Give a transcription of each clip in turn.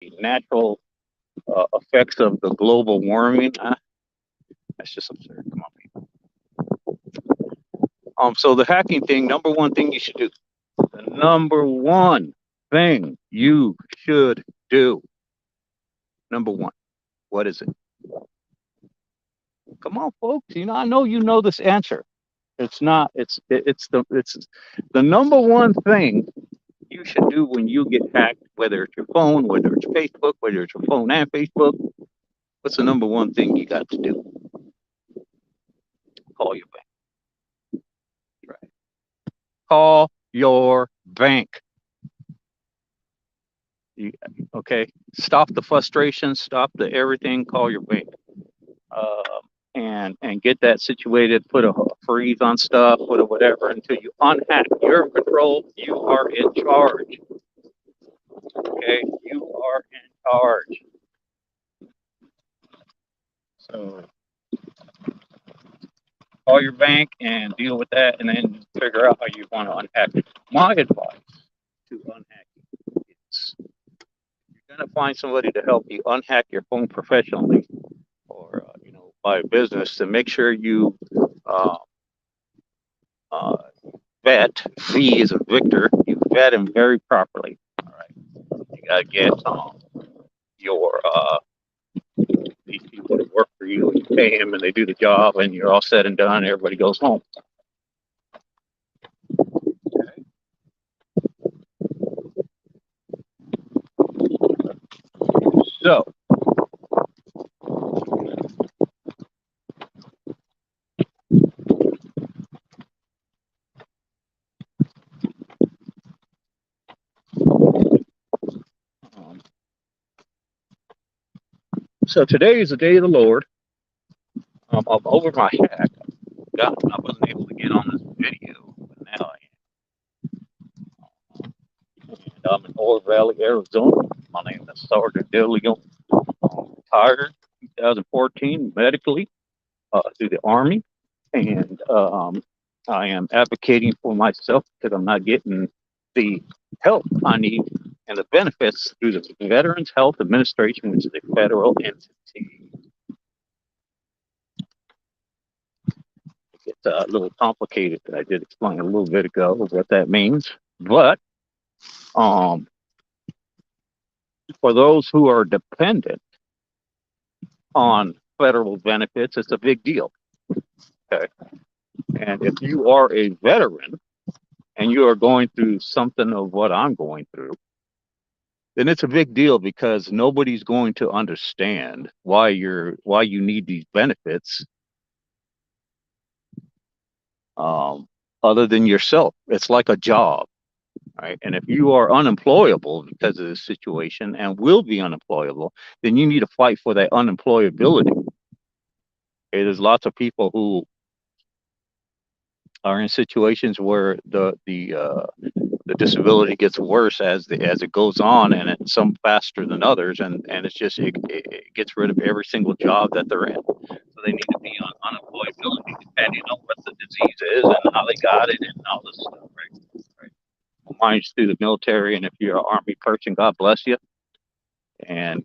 the natural effects of the global warming. That's just absurd. Come on, people. So the hacking thing, number one thing you should do. The number one thing you should do. Number one. What is it? Come on, folks. I know you know this answer. It's not. It's the number one thing you should do when you get hacked. Whether it's your phone, whether it's Facebook, whether it's your phone and Facebook. What's the number one thing you got to do? Call your bank. Right. Call your bank. You, okay. Stop the frustration. Stop the everything. Call your bank. Uh, and get that situated. Put a freeze on stuff. Put a whatever until you unhack. You're in control. You are in charge. Okay. You are in charge. So call your bank and deal with that, and then figure out how you want to unhack it. My advice to unhack it is you're going to find somebody to help you unhack your phone professionally, or by business, to make sure you uh, uh, vet. V is a Victor. You vet him very properly. All right, you got to get your these people that work for you, and you pay them, and they do the job, and you're all said and done. Everybody goes home. Okay. So um, so today is the day of the Lord. I'm over my hack. God, I wasn't able to get on this video, but now I am. And I'm in Ore Valley, Arizona. My name is Sergeant Dillion. I'm retired 2014 medically through the Army. And I am advocating for myself because I'm not getting the help I need and the benefits through the Veterans Health Administration, which is a federal entity. It's a little complicated. I did explain a little bit ago what that means. But for those who are dependent on federal benefits, it's a big deal. Okay. And if you are a veteran and you are going through something of what I'm going through, then it's a big deal because nobody's going to understand why you need these benefits other than yourself. It's like a job, right? And if you are unemployable because of this situation and will be unemployable, then you need to fight for that unemployability. Okay, there's lots of people who are in situations where the disability gets worse as it goes on, and it's some faster than others, and it's just it gets rid of every single job that they're in. So they need to be on unemployability depending on what the disease is and how they got it and all this stuff, right? Mine's through the military, and if you're an Army person, God bless you. And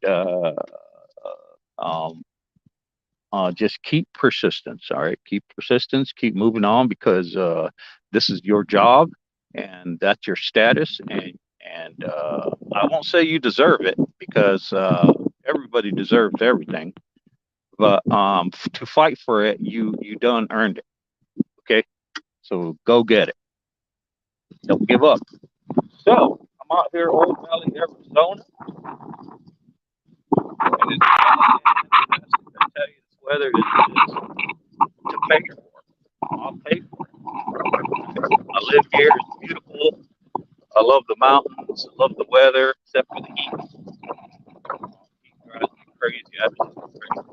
just keep persistence. All right, keep persistence, keep moving on, because this is your job, and that's your status, and I won't say you deserve it, because everybody deserves everything, but to fight for it, you done earned it. Okay, so go get it. Don't give up. So I'm out here, Old Valley, Arizona, and it's fantastic. I tell you, this weather is to pay for. I'll pay for it. I live here. It's beautiful. I love the mountains. I love the weather, except for the heat. Heat drives me crazy. Absolutely crazy.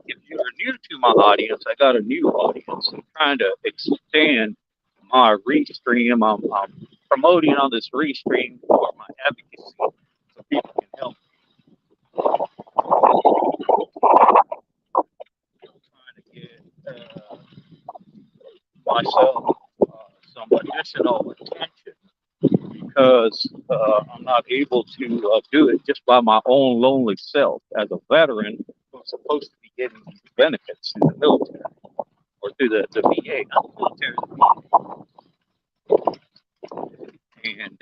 If you're new to my audience, I got a new audience. I'm trying to expand my Restream. I'm promoting on this Restream for my advocacy, so people can help. I'm trying to get myself some additional attention, because because I'm not able to do it just by my own lonely self. As a veteran who's supposed to be getting these benefits through the military or through the VA, not the military, and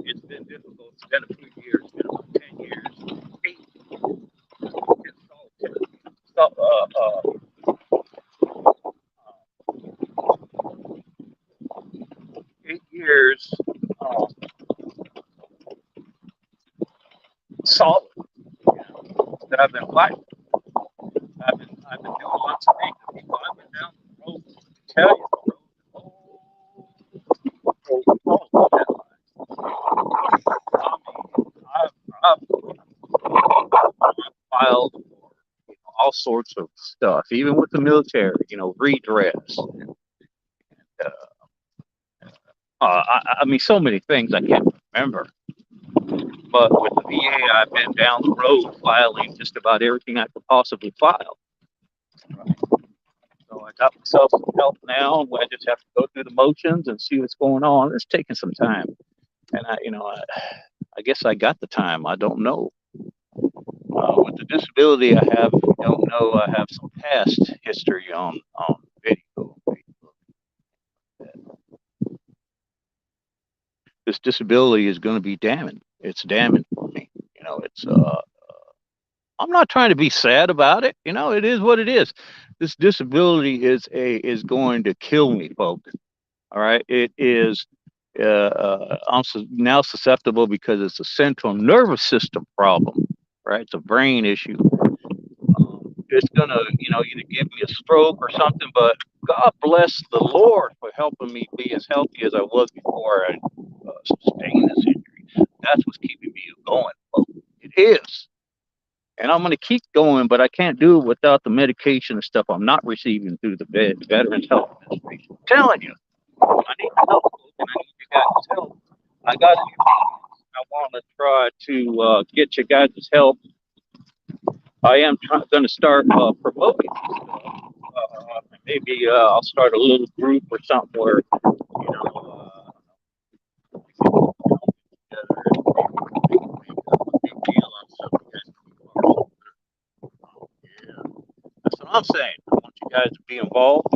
it's been difficult. It's been a few years, it's been about 10 years, 8 years um, solid, that I've been fighting. I've been doing lots of things. People, I've been down the road to tell you the road. I've filed for all sorts of stuff, even with the military, redress. Uh, I mean, so many things I can't remember. But with the VA, I've been down the road filing just about everything I could possibly file. So I got myself some help now. I just have to go through the motions and see what's going on. It's taking some time, and I guess I got the time. I don't know. With the disability I have, if you don't know, I have some past history on video. This disability is going to be damning. It's damning for me. It's I'm not trying to be sad about it. It is what it is. This disability is going to kill me, folks. All right, it is. I'm now susceptible because it's a central nervous system problem. Right, it's a brain issue. It's gonna, either give me a stroke or something. But God bless the Lord for helping me be as healthy as I was before I sustained this injury. That's what's keeping me going. Folks. It is. And I'm going to keep going, but I can't do it without the medication and stuff I'm not receiving through the Veterans Health Administration. I'm telling you, I need the help, and I need you guys' help. I got you. I want to try to get you guys' help. I am going to start promoting stuff. Maybe I'll start a little group or something where, that's what I'm saying. I want you guys to be involved.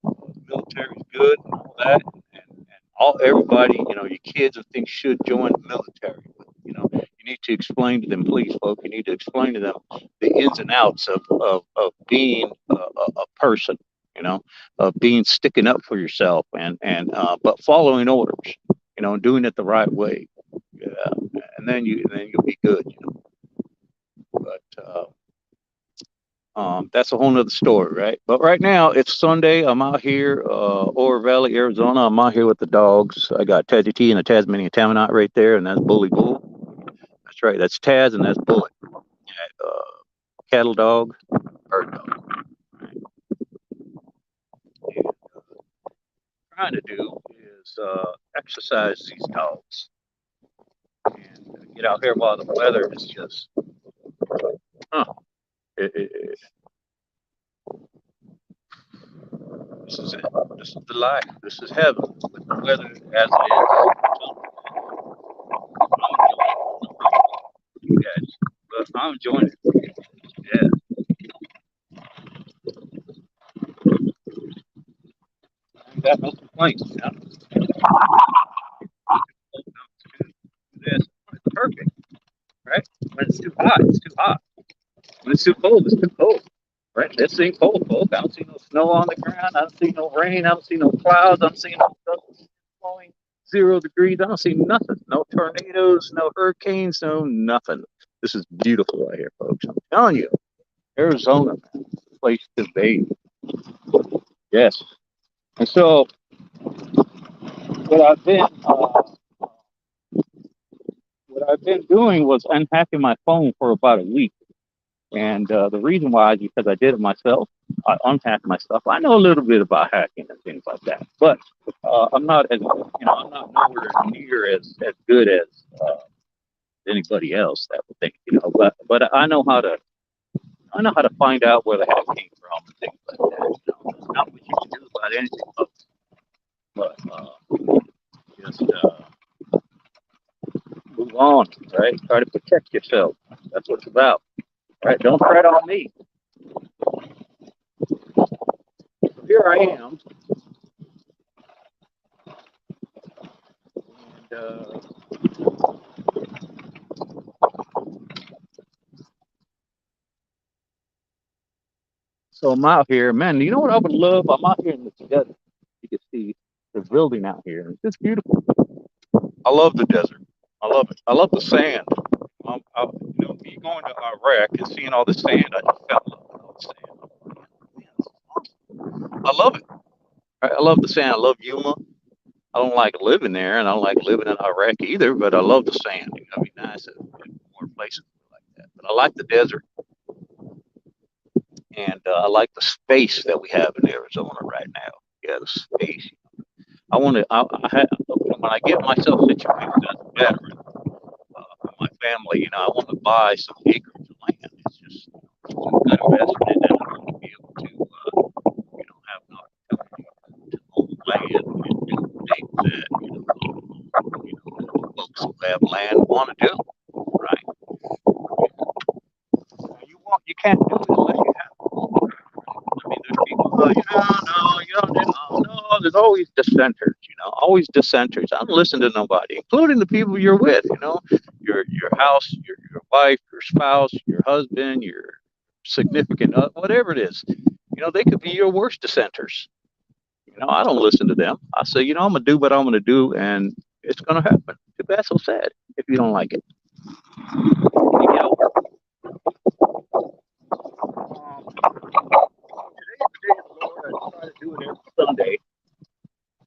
The military's good and all that, and everybody, your kids and things should join the military. But, you need to explain to them, please, folks. You need to explain to them the ins and outs of being a person. Of being sticking up for yourself and but following orders. And doing it the right way. Yeah, and then you'll be good. But that's a whole nother story, right? But right now it's Sunday. I'm out here, Oro Valley, Arizona. I'm out here with the dogs. I got Teddy T and a Tasmanian Tamanite right there, and that's Bully Bull. That's right. That's Taz, and that's Bullet. Cattle dog, bird dog. Right? And, trying to do is exercise these dogs and get out here while the weather is just, this is it. This is the life. This is heaven with the weather as it is. You guys, but I'm enjoying it. Yeah. I ain't got no complaints. It's perfect, right? When it's too hot, it's too hot. When it's too cold, it's too cold. Right? This ain't cold, folks. I don't see no snow on the ground. I don't see no rain. I don't see no clouds. I don't see no stuff flowing 0 degrees. I don't see nothing. No tornadoes, no hurricanes, no nothing. This is beautiful right here, folks. I'm telling you, Arizona, man, place to be. Yes. And so, what I've been doing was unhacking my phone for about a week. And the reason why is because I did it myself. I unhacked my stuff. I know a little bit about hacking and things like that, but I'm not as I'm not nowhere near as good as anybody else that would think. But I know how to find out where the hack came from and things like that. It's not what you can do about anything, but Just move on, right? Try to protect yourself. That's what it's about, right? Don't tread on me. Here I am, and so I'm out here, man. You know what I would love? I'm out here in the desert. You can see the building out here. It's just beautiful. I love the desert. I love it. I love the sand. Me going to Iraq and seeing all the sand, I just fell in love with all the sand. Man, this is awesome. I love it. I love the sand. I love Yuma. I don't like living there, and I don't like living in Iraq either. But I love the sand. It'd be nice if more places like that. But I like the desert, and I like the space that we have in Arizona right now. Yeah, the space. I want to. When I get myself situated as a veteran for my family, I want to buy some acres of land. It's just some good investment in that. I want to be able to, have an opportunity to own land and do things that, folks who have land want to do. Right? You can't do it unless you have. I mean, there's people, no, no. There's always dissenters, always dissenters. I don't listen to nobody, including the people you're with, your house, your wife, your spouse, your husband, your significant, whatever it is. They could be your worst dissenters. I don't listen to them. I say, I'm gonna do what I'm gonna do, and it's gonna happen. Too bad, so sad if you don't like it. Do it every Sunday,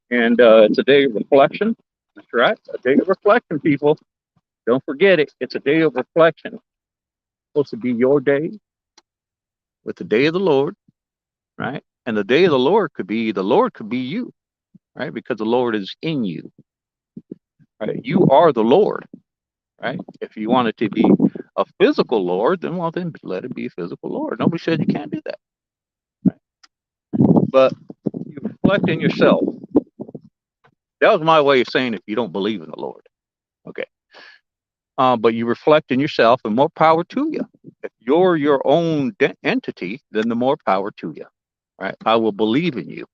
and it's a day of reflection. That's right, a day of reflection, people. Don't forget it. It's a day of reflection. It's supposed to be your day with the day of the Lord, right? And the day of the Lord could be you, right? Because the Lord is in you, right? You are the Lord, right? If you want it to be a physical Lord, then let it be a physical Lord. Nobody said you can't do that, right? But you reflect in yourself. That was my way of saying if you don't believe in the Lord, okay. But you reflect in yourself, and more power to you. If you're your own entity, then the more power to you, right? I will believe in you,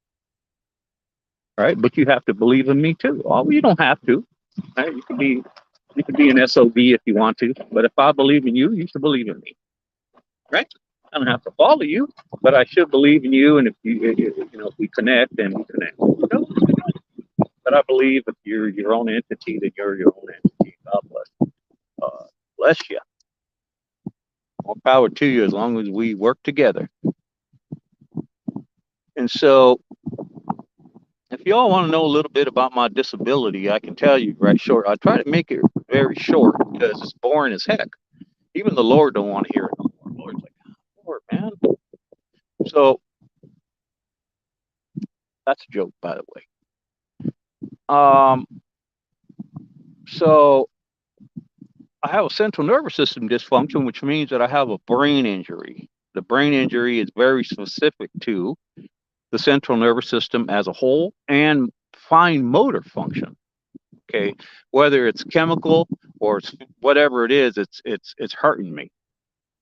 right? But you have to believe in me too. Oh, you don't have to, right? You can be an SOB if you want to, but if I believe in you, you should believe in me, right? I don't have to follow you, but I should believe in you. And if if we connect, then we connect. But I believe if you're your own entity, then you're your own entity. God bless you. More power to you as long as we work together. And so, if you all want to know a little bit about my disability, I can tell you right short. I try to make it very short because it's boring as heck. Even the Lord don't want to hear it no more. The Lord's like, Lord, man. So that's a joke, by the way. So I have a central nervous system dysfunction, which means that I have a brain injury. The brain injury is very specific to the central nervous system as a whole and fine motor function. Okay, whether it's chemical or it's whatever it is, it's hurting me,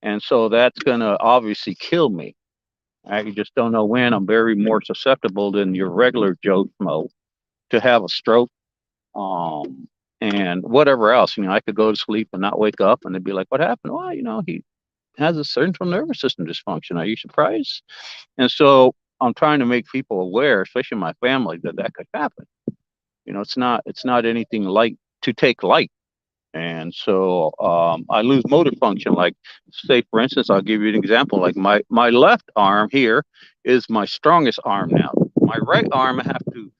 and so that's gonna obviously kill me. I just don't know when. I'm very more susceptible than your regular Joe Schmo to have a stroke, um, and whatever else. I could go to sleep and not wake up, and they'd be like, "What happened?" Well, he has a central nervous system dysfunction. Are you surprised? And so I'm trying to make people aware, especially my family, that could happen. It's not anything light to take light. And so I lose motor function. Like, say, for instance, I'll give you an example. Like my left arm here is my strongest arm now. My right arm, I have to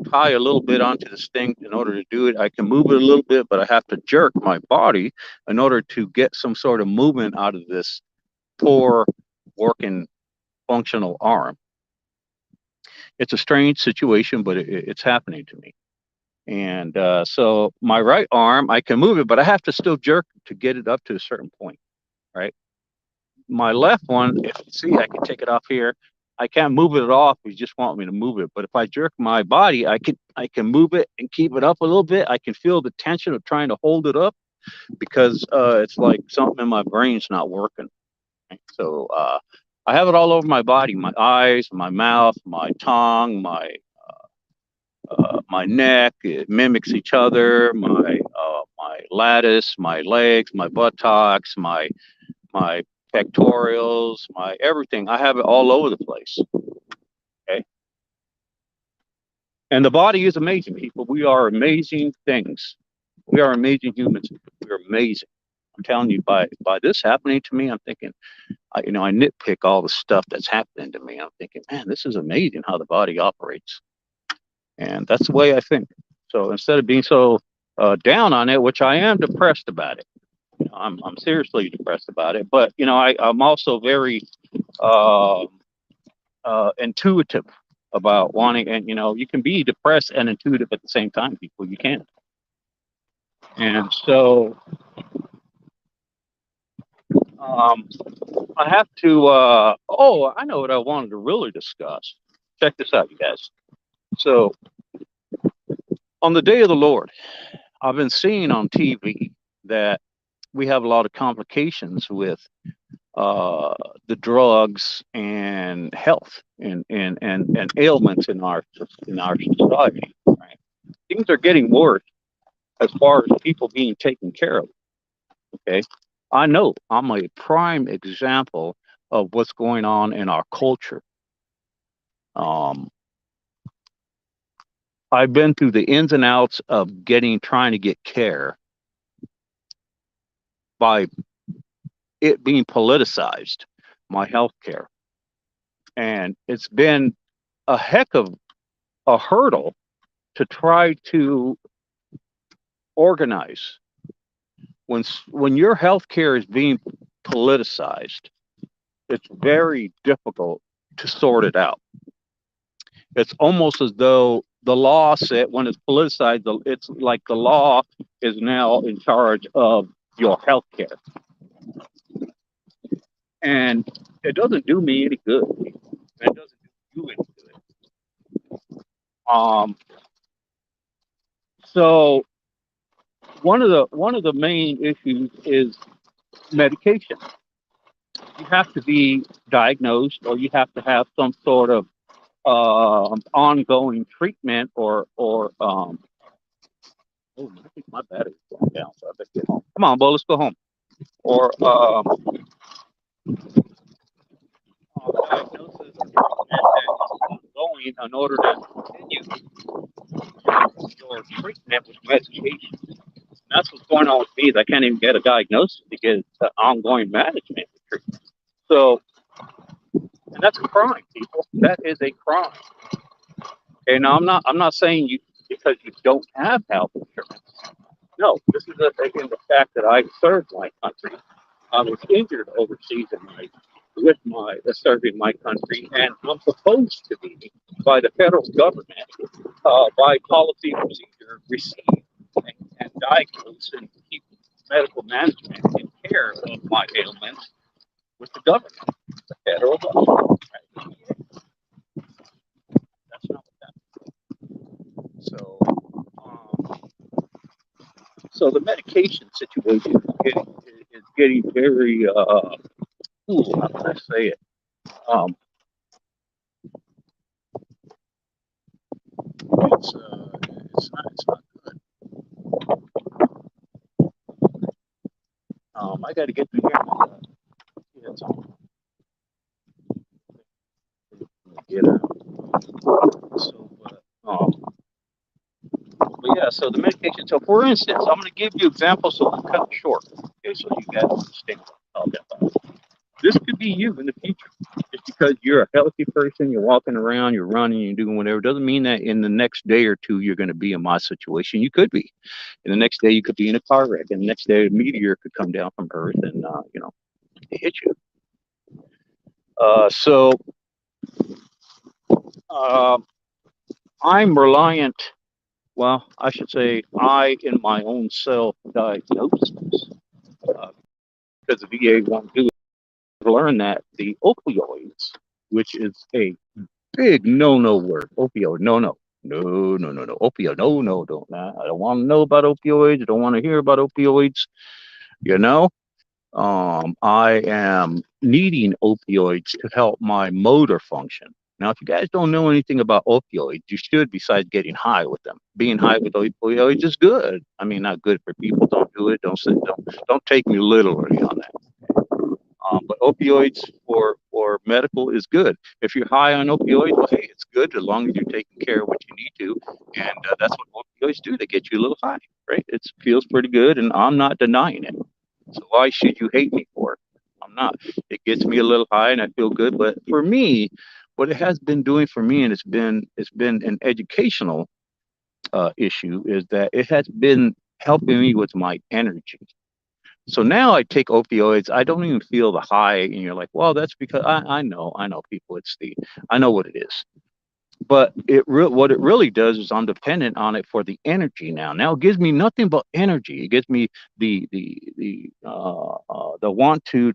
tie a little bit onto this thing in order to do it. I can move it a little bit, but I have to jerk my body in order to get some sort of movement out of this poor working functional arm. It's a strange situation, but it's happening to me. And so my right arm, I can move it, but I have to still jerk to get it up to a certain point, right? My left one, if you see, I can take it off here. I can't move it off. You just want me to move it. But if I jerk my body, I can move it and keep it up a little bit. I can feel the tension of trying to hold it up because it's like something in my brain's not working. So I have it all over my body, my eyes, my mouth, my tongue, my neck. It mimics each other. My lattice, my legs, my buttocks, my pectorials, my everything. I have it all over the place. Okay. And the body is amazing, people. We are amazing things. We are amazing humans. We're amazing. I'm telling you, by this happening to me, I'm thinking, I nitpick all the stuff that's happening to me. I'm thinking, man, this is amazing how the body operates. And that's the way I think. So instead of being so down on it, which I am depressed about it, I'm seriously depressed about it. But I'm also very uh, intuitive about wanting, and you can be depressed and intuitive at the same time. People, you can. And so I have to. Oh, I know what I wanted to really discuss. Check this out, you guys. So on the day of the Lord, I've been seeing on TV that we have a lot of complications with the drugs and health and ailments in our society. Right? Things are getting worse as far as people being taken care of. Okay, I know I'm a prime example of what's going on in our culture. Um, I've been through the ins and outs of trying to get care by it being politicized, my health care. And it's been a heck of a hurdle to try to organize when your health care is being politicized. It's very difficult to sort it out. It's almost as though the law said when it's politicized, it's like the law is now in charge of your health care. And it doesn't do me any good. It doesn't do any good. So one of the main issues is medication. You have to be diagnosed, or you have to have some sort of ongoing treatment, or oh, I think my battery's going down, so I better get home. Come on, Bo, let's go home. Or diagnosis and ongoing in order to continue your treatment with medication. And that's what's going on with me. I can't even get a diagnosis to get ongoing management treatment. So, and that's a crime, people. That is a crime. Okay, now I'm not saying you because you don't have health insurance. No, this is in the fact that I served my country. I was injured overseas with my serving my country, and I'm supposed to be by the federal government, by policy and procedure, receive and diagnose and keep medical management and care of my ailments with the government, the federal government. Right? That's not what that is. So the medication situation is getting very how can I say it? It's not good. I got to get through here. Yeah, it's on. Get out. So, but yeah, so the medication. So, for instance, I'm going to give you examples, so we'll cut it short. Okay, so you guys understand what I'm talking about. This could be you in the future. Just because you're a healthy person, you're walking around, you're running, you're doing whatever, doesn't mean that in the next day or two you're going to be in my situation. You could be. And the next day you could be in a car wreck, and the next day a meteor could come down from Earth and hit you. So I'm reliant. Well, I should say I, in my own self-diagnosis, because the VA won't do it, learn that the opioids which is a big no-no word. Opioid, no, no. No, no, no, no. Opioid, no, no, don't. I don't want to know about opioids. I don't want to hear about opioids. You know, I am needing opioids to help my motor function. Now, if you guys don't know anything about opioids, you should, besides getting high with them. Being high with opioids is good. I mean, not good for people. Don't do it. Don't take me literally on that. But opioids for medical is good. If you're high on opioids, well, hey, it's good as long as you're taking care of what you need to, and that's what opioids do. They get you a little high, right? It feels pretty good, and I'm not denying it. So why should you hate me for it? I'm not. It gets me a little high, and I feel good. But for me, what it has been doing for me, and it's been an educational issue, is that it has been helping me with my energy. So now I take opioids. I don't even feel the high, and you're like, well, that's because I know people. I know what it is. But what it really does is I'm dependent on it for the energy now. Now it gives me nothing but energy. It gives me the want to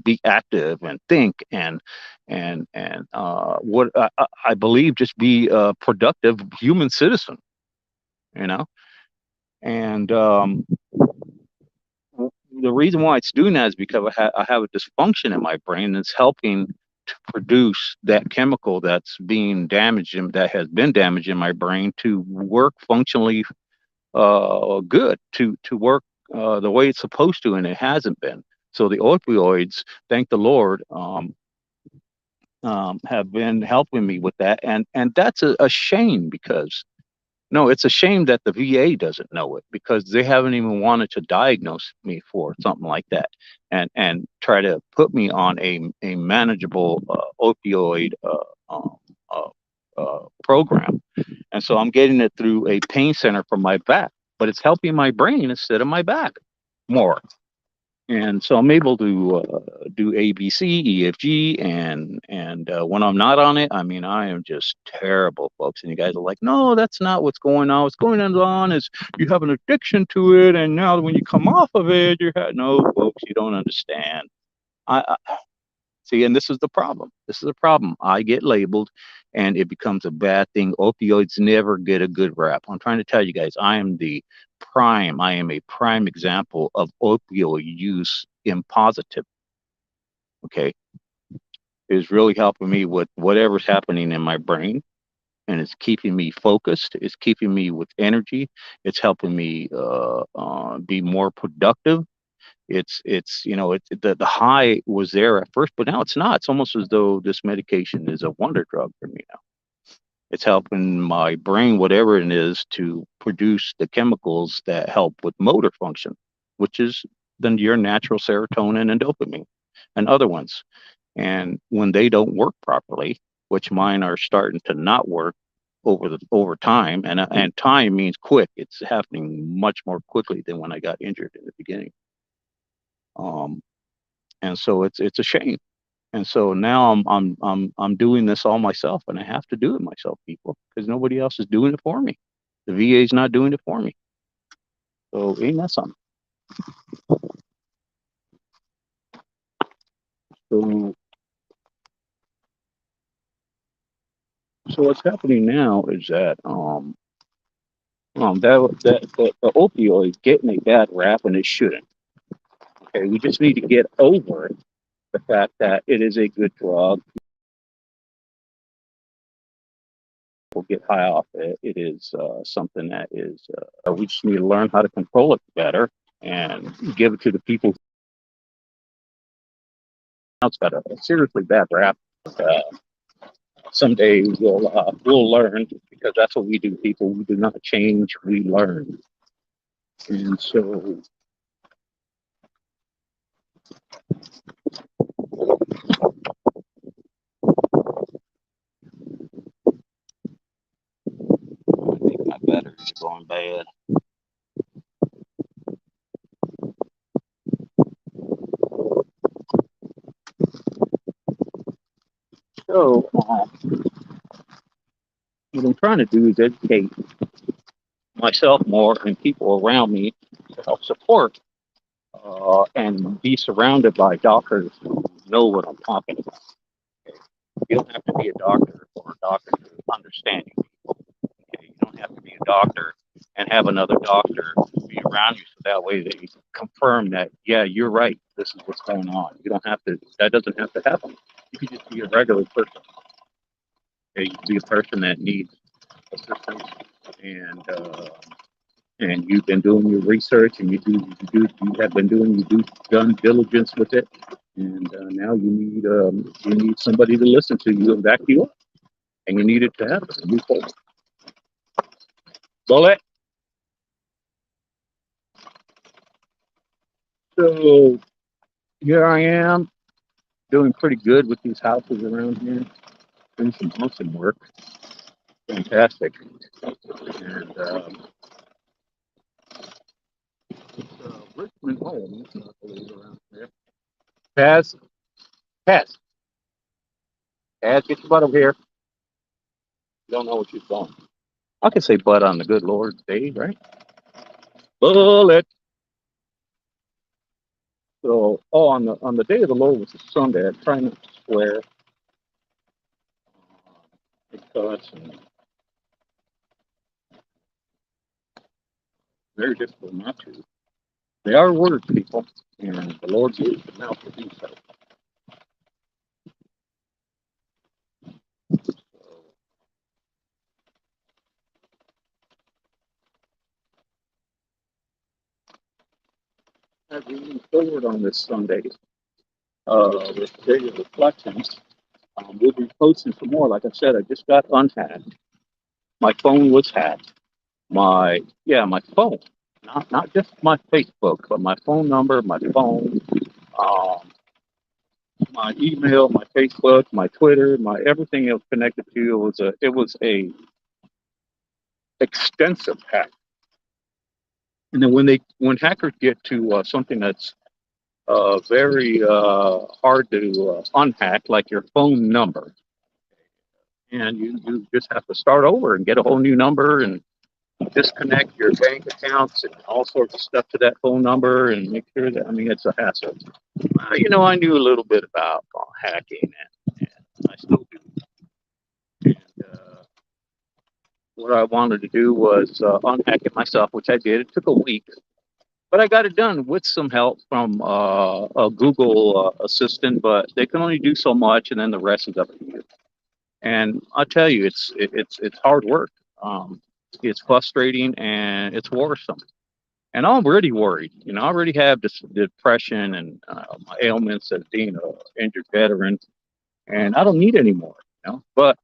be active and think and what I believe just be a productive human citizen. You know, and the reason why it's doing that is because I have a dysfunction in my brain that's helping to produce that chemical that's being damaged and that has been damaged in my brain to work functionally good, to work the way it's supposed to, and it hasn't been. So the opioids, thank the Lord, have been helping me with that, and that's a shame because no, it's a shame that the VA doesn't know it because they haven't even wanted to diagnose me for something like that and try to put me on a manageable opioid program. And so I'm getting it through a pain center for my back, but it's helping my brain instead of my back more. And so I'm able to do ABC, EFG, and when I'm not on it, I mean, I am just terrible, folks. And you guys are like, no, that's not what's going on. What's going on is you have an addiction to it, and now when you come off of it, no, folks, you don't understand. I See, and this is the problem. This is the problem. I get labeled, and it becomes a bad thing. Opioids never get a good rap. I'm trying to tell you guys, I am a prime example of opioid use in positive. Okay. It is really helping me with whatever's happening in my brain, and it's keeping me focused. It's keeping me with energy. It's helping me be more productive. It's the high was there at first, but now it's not. It's almost as though this medication is a wonder drug for me now. It's helping my brain, whatever it is, to produce the chemicals that help with motor function, which is then your natural serotonin and dopamine and other ones. And when they don't work properly, which mine are starting to not work over time, and time means quick. It's happening much more quickly than when I got injured in the beginning. Um, and so it's a shame. And so now I'm doing this all myself, and I have to do it myself, people, because nobody else is doing it for me. The VA is not doing it for me. So ain't that something? So so what's happening now is that the opioid getting a bad rap, and it shouldn't. Okay, we just need to get over the fact that it is a good drug. People get high off it. It is something that is. We just need to learn how to control it better and give it to the people. It's got a seriously bad rap. Uh, Someday we'll learn because that's what we do. People, we do not change, we learn. And so I think my battery's going bad. So what I'm trying to do is educate myself more and people around me to help support and be surrounded by doctors who know what I'm talking about. Okay? You don't have to be a doctor or a doctor to understand you people. Okay? You don't have to be a doctor and have another doctor be around you so that way they confirm that, yeah, you're right, this is what's going on. You don't have to, that doesn't have to happen. You can just be a regular person. Okay? You can be a person that needs assistance, and you've been doing your research, and you have been doing your due diligence with it, and now you need somebody to listen to you and back you up, and you need it to happen and move forward. Bullet. So here I am doing pretty good with these houses around here, doing some awesome work, fantastic, and Richmond Homes, I believe, around there. Paz, Paz, Paz, get your butt over here. You don't know what you've done. I can say butt on the good Lord's day, right? Bullet. So, oh, on the day of the Lord, which is Sunday, I try not to swear because very difficult not to. They are word people, and the Lord used the mouth to do so. As we move forward on this Sunday, this day of reflections, we'll be posting some more. Like I said, I just got unhacked. My phone was hacked. My phone, not just my Facebook, but my phone number, my phone, um, my email, my Facebook, my Twitter, my everything else connected to it was a extensive hack. And then when hackers get to something that's very hard to unhack, like your phone number, and you just have to start over and get a whole new number and disconnect your bank accounts and all sorts of stuff to that phone number and make sure that, I mean, it's a hassle. I knew a little bit about hacking, and I still do. And what I wanted to do was unhack it myself, which I did. It took a week, but I got it done with some help from a Google assistant. But they can only do so much, and then the rest is up to you. And I tell you, it's hard work. It's frustrating and it's worrisome. And I'm already worried. I already have this depression and my ailments as being an injured veteran, and I don't need any more. But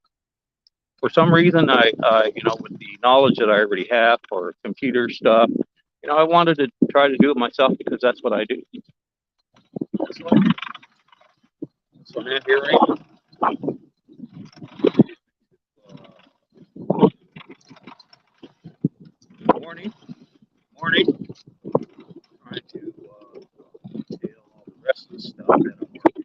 for some reason, with the knowledge that I already have for computer stuff, I wanted to try to do it myself because that's what I do. So man, here I am. Morning, trying to detail all the rest of the stuff that I'm working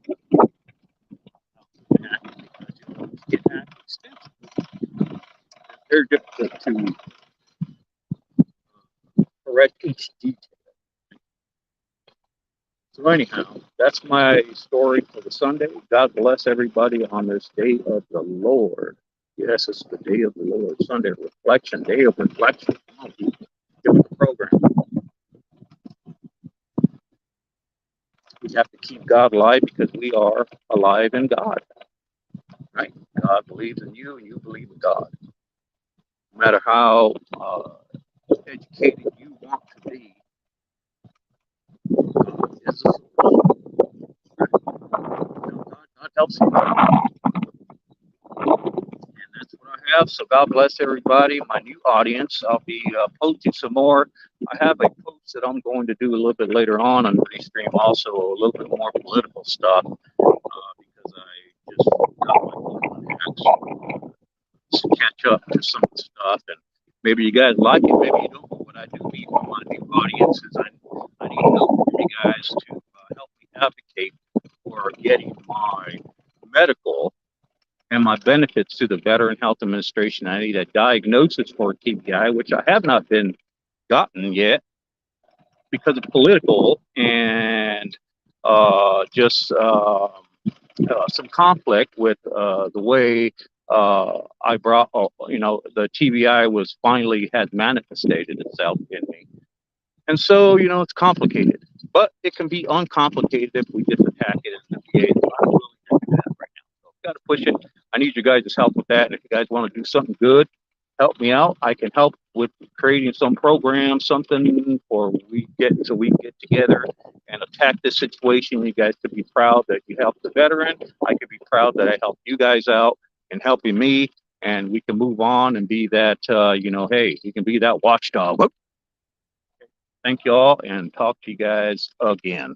on because get hacked extensively. They're difficult to correct each detail. So anyhow, that's my story for the Sunday. God bless everybody on this day of the Lord. Yes, it's the day of the Lord, Sunday reflection, day of reflection. Come on, people, get with the program. We have to keep God alive because we are alive in God, right? God believes in you, and you believe in God. No matter how educated you want to be, God is a solution. God helps you. And that's what I have. So God bless everybody. My new audience. I'll be posting some more. I have a post that I'm going to do a little bit later on Restream, also a little bit more political stuff because I just got my phone to catch up to some of the stuff. And maybe you guys like it, maybe you don't. But what I do need from my new audience is I need help from you guys to help me advocate for getting my medical and my benefits to the Veteran Health Administration. I need a diagnosis for a TBI, which I have not been gotten yet because of political and just some conflict with the way I brought, the TBI was finally had manifested itself in me. And so, it's complicated, but it can be uncomplicated if we just attack it in the VA. So I'm willing to do that right now. So I've got to push it. I need you guys' help with that. And if you guys want to do something good, help me out. I can help with creating some program, something for we get together and attack this situation. You guys could be proud that you helped the veteran. I could be proud that I helped you guys out and helping me. And we can move on and be that, hey, you can be that watchdog. Thank you all and talk to you guys again.